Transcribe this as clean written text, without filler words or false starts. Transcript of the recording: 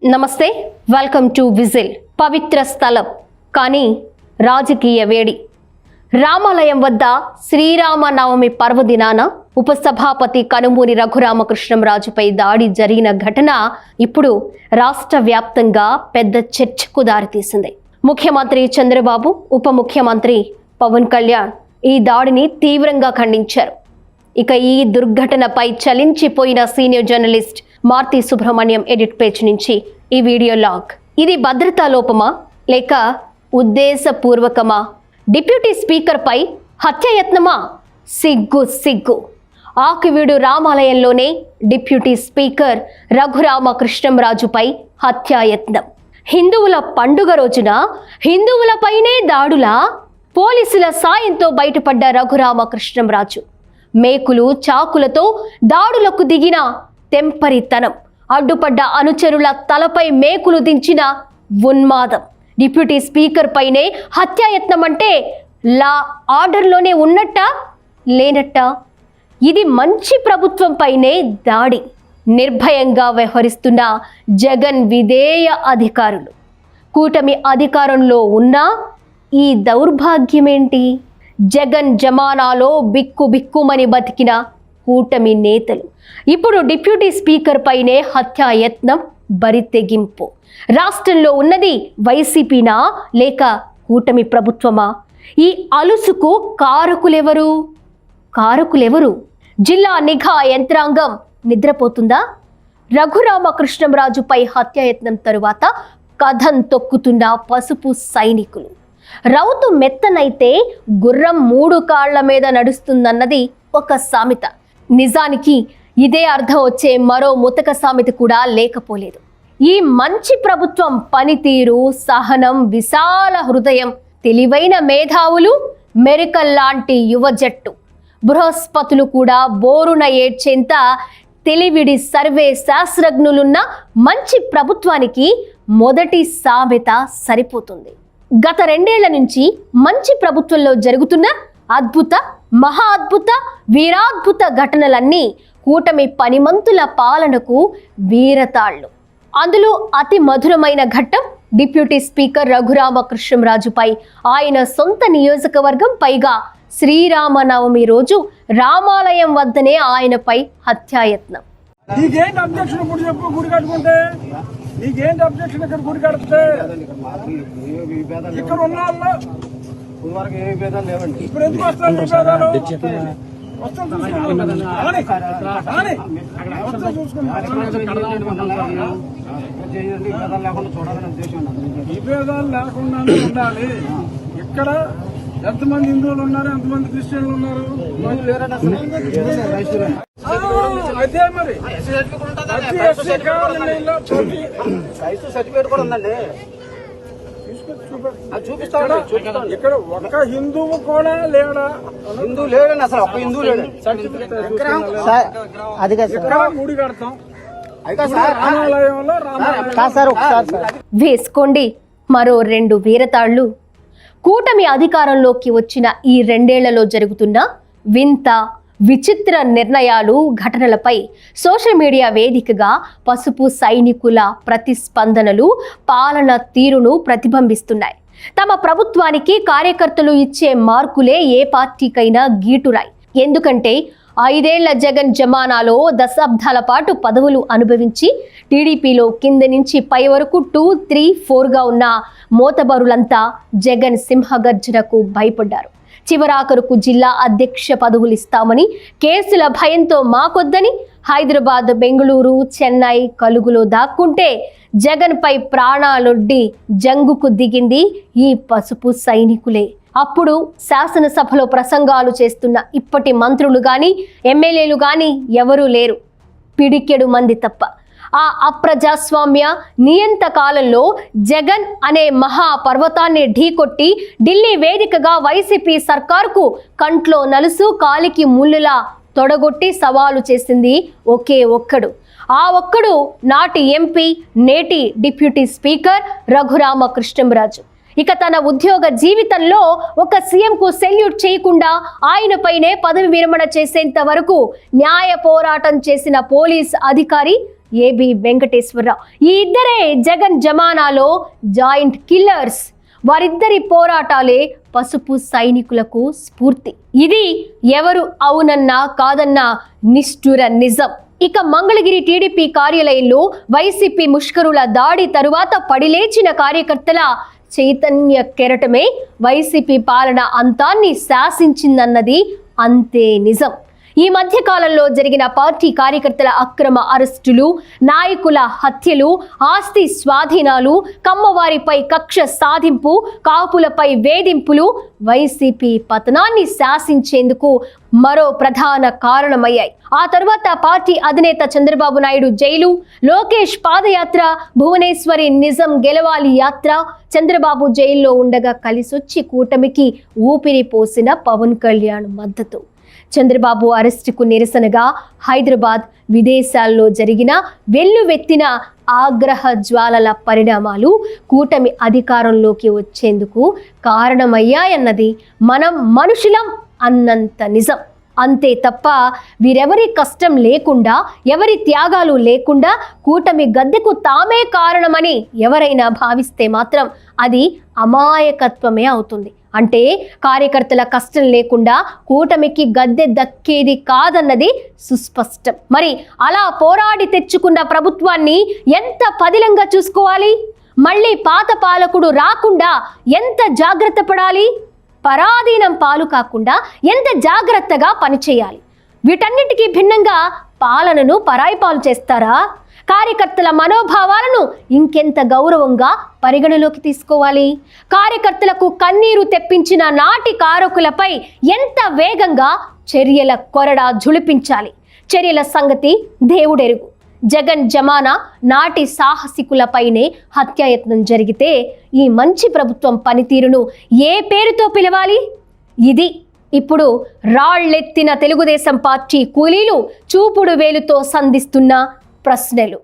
నమస్తే, welcome to whistle. పవిత్ర స్థలం కానీ రాజకీయ వేడి. రామాలయం వద్ద శ్రీరామనవమి పర్వదినాన ఉపసభాపతి కనుమూరి రఘురామకృష్ణంరాజుపై దాడి జరిగిన ఘటన ఇప్పుడు రాష్ట్ర వ్యాప్తంగా పెద్ద చర్చకు దారితీసింది. ముఖ్యమంత్రి చంద్రబాబు, ఉప ముఖ్యమంత్రి పవన్ కళ్యాణ్ ఈ దాడిని తీవ్రంగా ఖండించారు. ఇక ఈ దుర్ఘటనపై చలించిపోయిన senior journalist Marthi Subrahmanyam edit page నుంచి ఈ వీడియో లాగ్. ఇది భద్రతా లోపమా లేక ఉద్దేశపూర్వకమా? డిప్యూటీ స్పీకర్ పై హత్యాయత్నమా? సిగ్గు సిగ్గు. ఆకివీడు రామాలయంలోనే డిప్యూటీ స్పీకర్ రఘురామకృష్ణంరాజుపై హత్యాయత్నం. హిందువుల పండుగ రోజున హిందువులపైనే దాడులా? పోలీసుల సాయంతో బయటపడ్డ రఘురామకృష్ణంరాజు మేకులు చాకులతో దాడులకు దిగిన తెంపరితనం, అడ్డుపడ్డ అనుచరుల తలపై మేకులు దించిన ఉన్మాదం. డిప్యూటీ స్పీకర్ పైనే హత్యాయత్నం అంటే లా ఆర్డర్లోనే ఉన్నట్ట లేనట్ట? ఇది మంచి ప్రభుత్వం పైనే దాడి. నిర్భయంగా వ్యవహరిస్తున్న జగన్ విధేయ అధికారులు. కూటమి అధికారంలో ఉన్నా ఈ దౌర్భాగ్యమేంటి? జగన్ జమానాలో బిక్కుమని బతికిన కూటమి నేతలు ఇప్పుడు డిప్యూటీ స్పీకర్ పైనే హత్యాయత్నం, బరితెగింపు. రాష్ట్రంలో ఉన్నది వైసీపీనా లేక కూటమి ప్రభుత్వమా? ఈ అలుసుకు కారకులెవరు? జిల్లా నిఘా యంత్రాంగం నిద్రపోతుందా? రఘురామకృష్ణంరాజుపై హత్యాయత్నం తరువాత కథం తొక్కుతున్న పసుపు సైనికులు. రౌతు మెత్తనైతే గుర్రం 3 కాళ్ల మీద నడుస్తుందన్నది ఒక సామెత. నిజానికి ఇదే అర్థం వచ్చే మరో ముతక సామెత కూడా లేకపోలేదు. ఈ మంచి ప్రభుత్వం పనితీరు, సహనం, విశాల హృదయం, తెలివైన మేధావులు, మెరికల్లాంటి యువ జట్టు, బృహస్పతులు కూడా బోరున ఏడ్చేంత తెలివిడి సర్వే శాస్త్రజ్ఞులున్న మంచి ప్రభుత్వానికి మొదటి సామెత సరిపోతుంది. గత 2 ఏళ్ల నుంచి మంచి ప్రభుత్వంలో జరుగుతున్న అద్భుత, మహా అద్భుత, వీరాద్భుత ఘటనలన్నీ కూటమి పనిమంతుల పాలనకు వీరతాళ్లు. అందులో అతి మధురమైన ఘట్టం డిప్యూటీ స్పీకర్ రఘురామకృష్ణంరాజుపై ఆయన సొంత నియోజకవర్గం, పైగా శ్రీరామనవమి రోజు రామాలయం వద్దనే ఆయనపై హత్యాయత్నం. నీకేంటి అబ్జెక్షన్? ఇప్పుడు చెప్పు. గుడి కట్టుకుంటే నీకేంటి అబ్జెక్షన్? ఇక్కడ గుడి కడితే ఇక్కడ ఉన్న ఇప్పుడు ఎందుకు వస్తాను? విభేదాలు లేకుండా ఉండాలి. ఇక్కడ ఎంతమంది హిందువులు ఉన్నారు, ఎంతమంది క్రిస్టియన్లు ఉన్నారు? అదే మరి సర్టిఫికేట్ కూడా ఉందండి. ఇక్కడ ఒక్క హిందువు కూడా లేడా? హిందూ లేడండి, అసలు ఒక్క హిందూ లేడు. ఇక్కడ గుడి కడతాం, రామాలయంలో వేసుకోండి మరో 2 వీరతాళ్లు. కూటమి అధికారంలోకి వచ్చిన ఈ 2 ఏళ్లలో జరుగుతున్న వింత, విచిత్ర నిర్ణయాలు, ఘటనలపై సోషల్ మీడియా వేదికగా పసుపు సైనికుల ప్రతిస్పందనలు పాలన తీరును ప్రతిబింబిస్తున్నాయి. తమ ప్రభుత్వానికి కార్యకర్తలు ఇచ్చే మార్కులే ఏ పార్టీకైనా గీటురాయి. ఎందుకంటే 5 ఏళ్ల జగన్ జమానాలో దశాబ్దాల పాటు పదవులు అనుభవించి టీడీపీలో కింద నుంచి పై వరకు 2, 3, 4గా ఉన్న మోతబరులంతా జగన్ సింహగర్జనకు భయపడ్డారు. చివరాఖరుకు జిల్లా అధ్యక్ష పదవులు ఇస్తామని, కేసుల భయంతో మాకొద్దని హైదరాబాద్, బెంగళూరు, చెన్నై, కలుగులో దాక్కుంటే జగన్ పై ప్రాణాలొడ్డి జంగుకు దిగింది ఈ పసుపు సైనికులే. అప్పుడు శాసనసభలో ప్రసంగాలు చేస్తున్న ఇప్పటి మంత్రులు గాని, ఎమ్మెల్యేలు గాని ఎవరూ లేరు, పిడికెడు మంది తప్ప. ఆ అప్రజాస్వామ్య నియంత కాలంలో జగన్ అనే మహా పర్వతాన్ని ఢీకొట్టి ఢిల్లీ వేదికగా వైసీపీ సర్కార్కు కంట్లో నలుసు, కాలికి ముళ్ళులా తొడగొట్టి సవాలు చేసింది ఒకే ఒక్కడు. ఆ ఒక్కడు నాటి ఎంపీ, నేటి డిప్యూటీ స్పీకర్ రఘురామకృష్ణంరాజు. ఇక తన ఉద్యోగ జీవితంలో ఒక సీఎంకు సెల్యూట్ చేయకుండా ఆయనపైనే పదవి విరమణ చేసేంత వరకు న్యాయ పోరాటం చేసిన పోలీస్ అధికారి ఏబి వెంకటేశ్వరరావు. ఈ ఇద్దరే జగన్ జమానాలో జాయింట్ కిల్లర్స్. వారిద్దరి పోరాటాలే పసుపు సైనికులకు స్ఫూర్తి. ఇది ఎవరు అవునన్నా కాదన్నా నిష్ఠుర నిజం. ఇక మంగళగిరి టీడీపీ కార్యాలయంలో వైసీపీ ముష్కరుల దాడి తరువాత పడిలేచిన కార్యకర్తల చైతన్య కెరటమే వైసీపీ పాలన అంతాన్ని శాసించిందన్నది అంతే నిజం. ఈ మధ్య కాలంలో జరిగిన పార్టీ కార్యకర్తల అక్రమ అరెస్టులు, నాయకుల హత్యలు, ఆస్తి స్వాధీనాలు, కమ్మవారిపై కక్ష సాధింపు, కాపులపై వేధింపులు వైసీపీ పతనాన్ని శాసించేందుకు మరో ప్రధాన కారణమయ్యాయి. ఆ తర్వాత పార్టీ అధినేత చంద్రబాబు నాయుడు జైలు, లోకేష్ పాదయాత్ర, భువనేశ్వరి నిజం గెలవాలి యాత్ర, చంద్రబాబు జైల్లో ఉండగా కలిసొచ్చి కూటమికి ఊపిరి పోసిన పవన్ కళ్యాణ్ మద్దతు, చంద్రబాబు అరెస్టుకు నిరసనగా హైదరాబాద్, విదేశాల్లో జరిగిన వెల్లువెత్తిన ఆగ్రహ జ్వాలల పరిణామాలు కూటమి అధికారంలోకి వచ్చేందుకు కారణమయ్యాయన్నది మనం మనుషులం అన్నంత నిజం. అంతే తప్ప వీరెవరి కష్టం లేకుండా, ఎవరి త్యాగాలు లేకుండా కూటమి గద్దెకు తామే కారణమని ఎవరైనా భావిస్తే మాత్రం అది అమాయకత్వమే అవుతుంది. అంటే కార్యకర్తల కష్టం లేకుండా కూటమికి గద్దె దక్కేది కాదన్నది సుస్పష్టం. మరి అలా పోరాడి తెచ్చుకున్న ప్రభుత్వాన్ని ఎంత పదిలంగా చూసుకోవాలి? మళ్ళీ పాత పాలకుడు రాకుండా ఎంత జాగ్రత్త పడాలి? పరాధీనం పాలు కాకుండా ఎంత జాగ్రత్తగా పనిచేయాలి? వీటన్నిటికీ భిన్నంగా పాలనను పరాయి పాలు చేస్తారా? కార్యకర్తల మనోభావాలను ఇంకెంత గౌరవంగా పరిగణలోకి తీసుకోవాలి? కార్యకర్తలకు కన్నీరు తెప్పించిన నాటి కారకులపై ఎంత వేగంగా చర్యల కొరడా ఝుళిపించాలి? చర్యల సంగతి దేవుడెరుగు. జగన్ జమానా నాటి సాహసికులపైనే హత్యాయత్నం జరిగితే ఈ మంచి ప్రభుత్వం పనితీరును ఏ పేరుతో పిలవాలి? ఇది ఇప్పుడు రాళ్లెత్తిన తెలుగుదేశం పార్టీ కూలీలు చూపుడు వేలుతో సంధిస్తున్న ప్రశ్నలు.